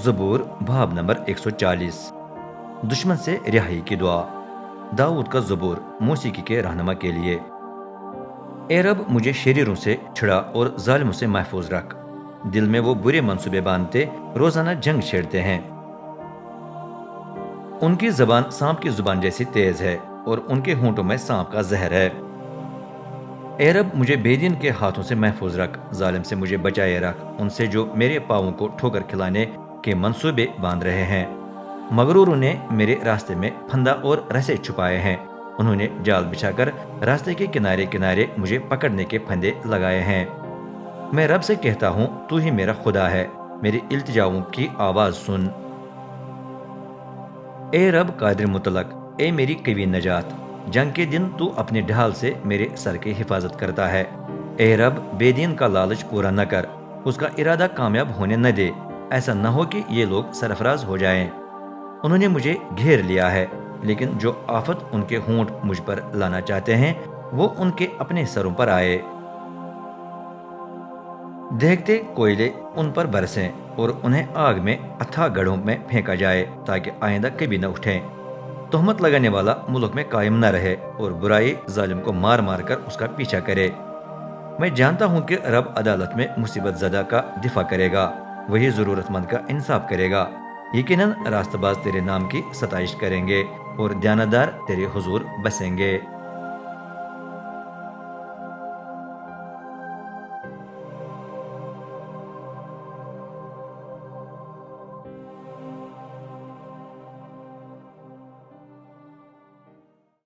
زبور باب نمبر 140 دشمن سے رہائی کی دعا۔ داؤد کا زبور موسیقی کے رہنما کے لیے۔ اے رب مجھے شریروں سے چھڑا اور ظالموں سے محفوظ رکھ۔ دل میں وہ برے منصوبے باندھتے روزانہ جنگ چھیڑتے ہیں۔ ان کی زبان سانپ کی زبان جیسی تیز ہے اور ان کے ہونٹوں میں سانپ کا زہر ہے۔ اے رب مجھے بے دین کے ہاتھوں سے محفوظ رکھ، ظالم سے مجھے بچائے رکھ، ان سے جو میرے پاؤں کو ٹھوکر کھلانے کے منصوبے باندھ رہے ہیں۔ مغروروں نے میرے راستے میں پھندا اور رسے چھپائے ہیں، انہوں نے جال بچھا کر راستے کے کنارے کنارے مجھے پکڑنے کے پھندے لگائے ہیں۔ میں رب سے کہتا ہوں تو ہی میرا خدا ہے، میری التجاؤں کی آواز سن۔ اے رب قادر مطلق، اے میری قوی نجات، جنگ کے دن تو اپنے ڈھال سے میرے سر کی حفاظت کرتا ہے۔ اے رب بے دین کا لالچ پورا نہ کر، اس کا ارادہ کامیاب ہونے نہ دے، ایسا نہ ہو کہ یہ لوگ سرفراز ہو جائیں۔ انہوں نے مجھے گھیر لیا ہے، لیکن جو آفت ان کے ہونٹ مجھ پر لانا چاہتے ہیں وہ ان کے اپنے سروں پر آئے۔ دیکھتے کوئلے ان پر برسیں اور انہیں آگ میں اتھا گڑھوں میں پھینکا جائے تاکہ آئندہ کبھی نہ اٹھیں۔ تہمت لگانے والا ملک میں قائم نہ رہے اور برائی ظالم کو مار مار کر اس کا پیچھا کرے۔ میں جانتا ہوں کہ رب عدالت میں مصیبت زدہ کا دفاع کرے گا، وہی ضرورت مند کا انصاف کرے گا۔ یقیناً راست باز تیرے نام کی ستائش کریں گے اور دیانتدار تیرے حضور بسیں گے۔